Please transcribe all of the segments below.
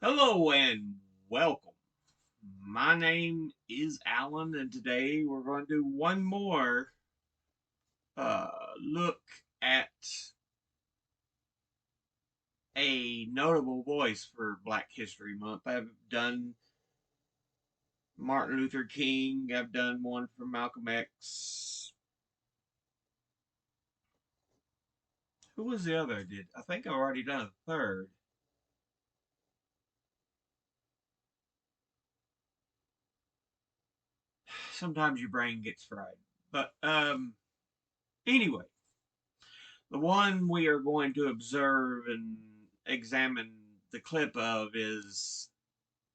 Hello and welcome. My name is Alan, and today we're going to do one more look at a notable voice for Black History Month. I've done Martin Luther King, I've done one for Malcolm X. Who was the other I did? I think I've already done a third. Sometimes your brain gets fried. But anyway, the one we are going to observe and examine the clip of is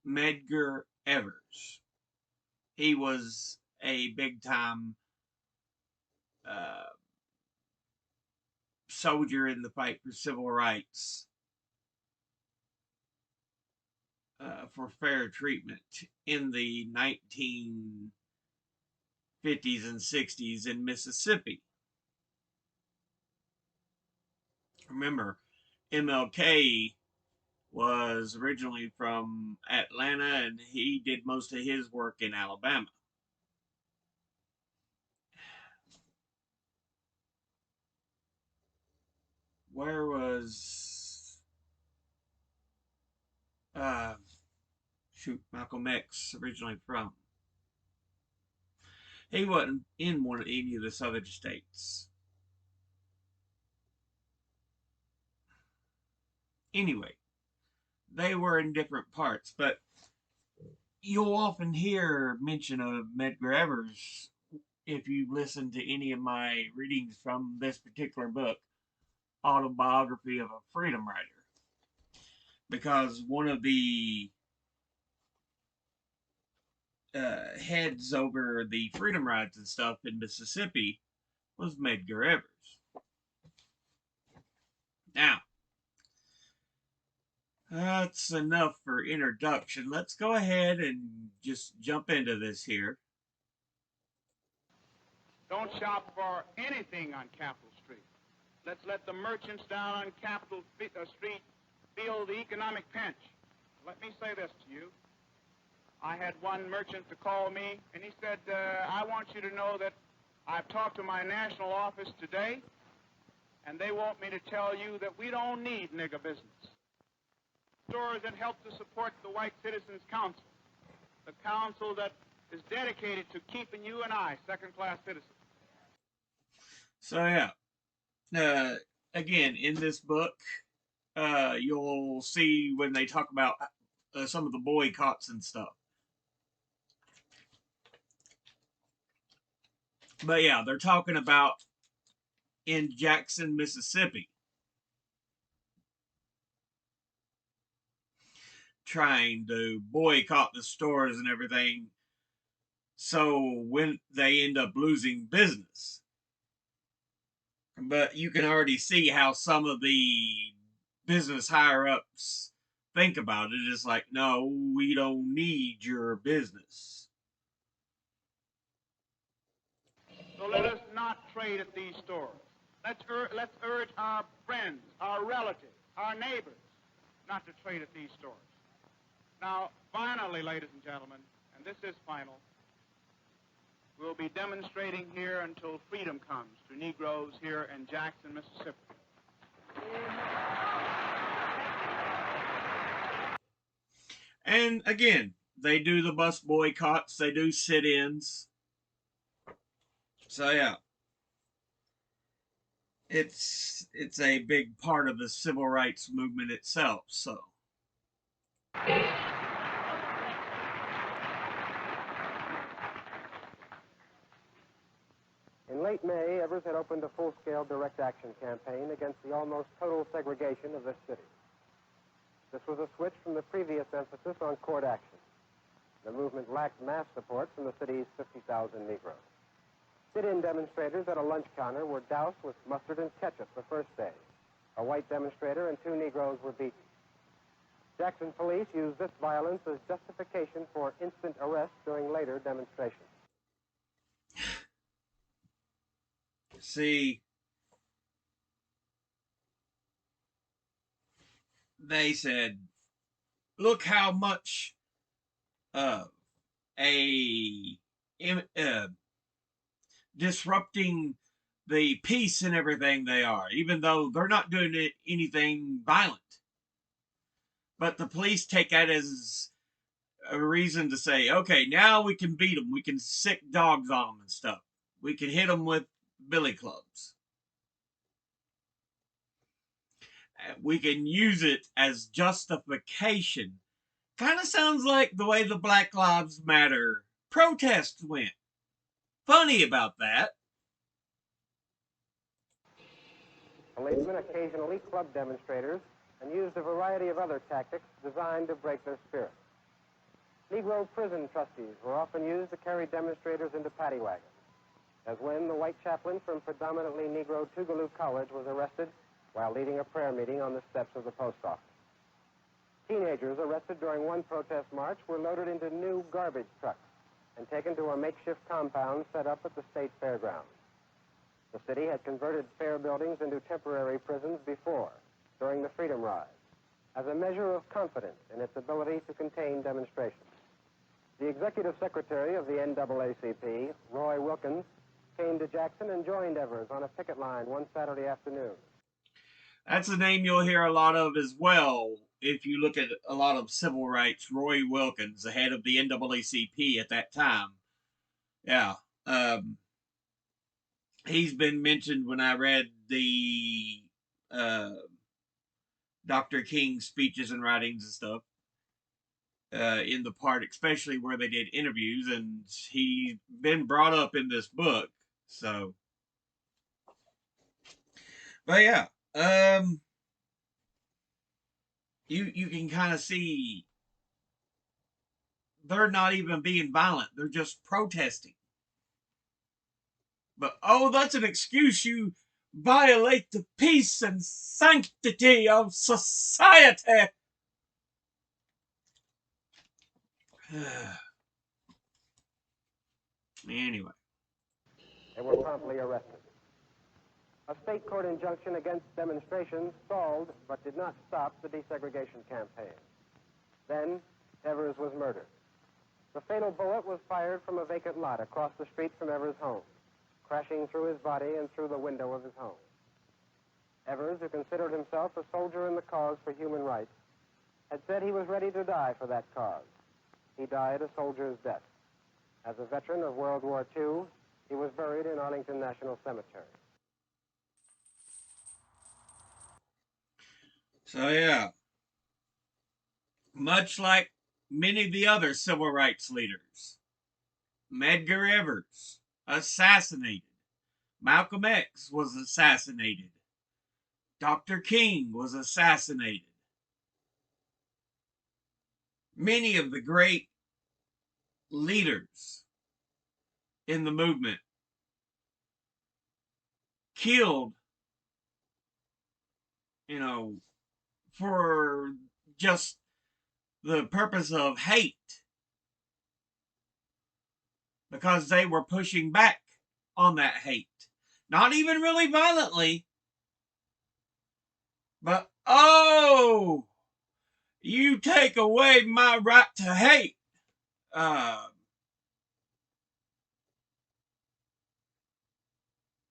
Medgar Evers. He was a big time uh, soldier in the fight for civil rights, for fair treatment in the 1950s and 60s in Mississippi. Remember, MLK was originally from Atlanta and he did most of his work in Alabama. Where was uh, Malcolm X originally from? He wasn't in any of the southern states. Anyway, they were in different parts, but you'll often hear mention of Medgar Evers if you listen to any of my readings from this particular book, Autobiography of a Freedom Rider, because one of the heads over the freedom rides and stuff in Mississippi was Medgar Evers. Now, that's enough for introduction. Let's go ahead and just jump into this here. Don't shop for anything on Capitol Street. Let's let the merchants down on Capitol Street feel the economic pinch. Let me say this to you. I had one merchant to call me, and he said, I want you to know that I've talked to my national office today, and they want me to tell you that we don't need nigger business. Stores that help to support the White Citizens Council, the council that is dedicated to keeping you and I second-class citizens. So, yeah. Again, in this book, you'll see when they talk about some of the boycotts and stuff. But yeah, they're talking about in Jackson, Mississippi, trying to boycott the stores and everything. So when they end up losing business. But you can already see how some of the business higher ups think about it. It's like, no, we don't need your business. So let us not trade at these stores. Let's urge our friends, our relatives, our neighbors not to trade at these stores. Now, finally, ladies and gentlemen, and this is final, we'll be demonstrating here until freedom comes to Negroes here in Jackson, Mississippi. And again, they do the bus boycotts, they do sit ins. So, yeah. It's a big part of the civil rights movement itself. So In late May, Evers had opened a full-scale direct action campaign against the almost total segregation of this city. This was a switch from the previous emphasis on court action. The movement lacked mass support from the city's 50,000 Negroes. Sit-in demonstrators at a lunch counter were doused with mustard and ketchup the first day. A white demonstrator and 2 Negroes were beaten. Jackson police used this violence as justification for instant arrest during later demonstrations. see, they said, look how much uh, a uh, disrupting the peace and everything they are, even though they're not doing anything violent. But the police take that as a reason to say, okay, now we can beat them. We can sick dogs on them and stuff. We can hit them with billy clubs. We can use it as justification. Kind of sounds like the way the Black Lives Matter protests went. Funny about that. Policemen occasionally clubbed demonstrators and used a variety of other tactics designed to break their spirit. Negro prison trustees were often used to carry demonstrators into paddy wagons, as when the white chaplain from predominantly Negro Tougaloo College was arrested while leading a prayer meeting on the steps of the post office. Teenagers arrested during one protest march were loaded into new garbage trucks and taken to a makeshift compound set up at the state fairgrounds. The city had converted fair buildings into temporary prisons before, during the Freedom Rise, as a measure of confidence in its ability to contain demonstrations. The executive secretary of the NAACP, Roy Wilkins, came to Jackson and joined Evers on a picket line one Saturday afternoon. That's a name you'll hear a lot of as well if you look at a lot of civil rights. Roy Wilkins, the head of the NAACP at that time. Yeah. He's been mentioned when I read the Dr. King's speeches and writings and stuff. In the part, especially where they did interviews, and he's been brought up in this book. So, but yeah, you can kind of see they're not even being violent; they're just protesting. But oh, that's an excuse. You violate the peace and sanctity of society. Anyway. They were promptly arrested. A state court injunction against demonstrations stalled but did not stop the desegregation campaign. Then, Evers was murdered. The fatal bullet was fired from a vacant lot across the street from Evers' home, crashing through his body and through the window of his home. Evers, who considered himself a soldier in the cause for human rights, had said he was ready to die for that cause. He died a soldier's death. As a veteran of World War II, he was buried in Arlington National Cemetery. So yeah, much like many of the other civil rights leaders, Medgar Evers assassinated. Malcolm X was assassinated. Dr. King was assassinated. Many of the great leaders in the movement killed, for just the purpose of hate because they were pushing back on that hate. Not even really violently, but oh, you take away my right to hate.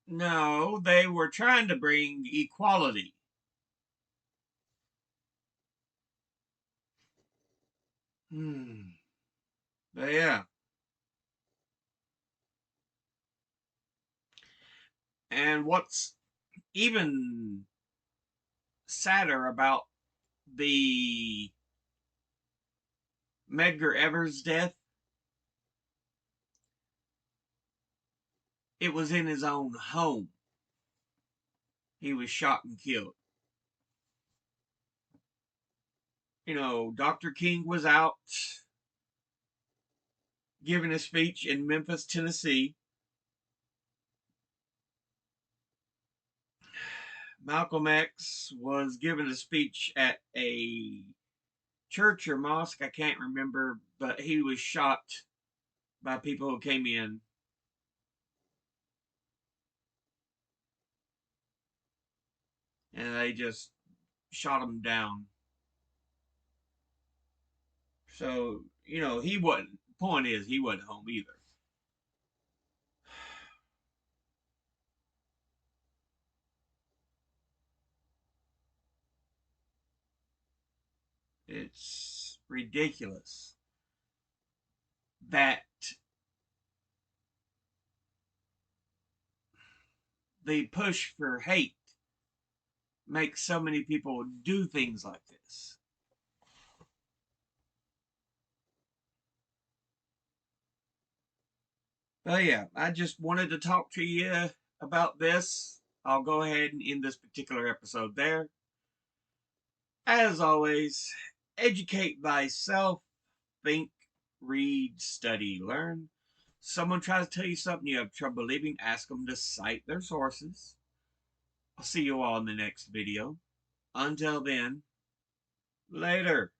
No, they were trying to bring equality. But yeah. And what's even sadder about the Medgar Evers death, it was in his own home. He was shot and killed. Dr. King was out giving a speech in Memphis, Tennessee. Malcolm X was giving a speech at a church or mosque, I can't remember, but he was shot by people who came in. And they just shot him down. So, he wasn't, point is, he wasn't home either. It's ridiculous that the push for hate makes so many people do things like this. But yeah, I just wanted to talk to you about this. I'll go ahead and end this particular episode there. As always, educate thyself, think, read, study, learn. Someone tries to tell you something you have trouble believing, ask them to cite their sources. I'll see you all in the next video. Until then, later.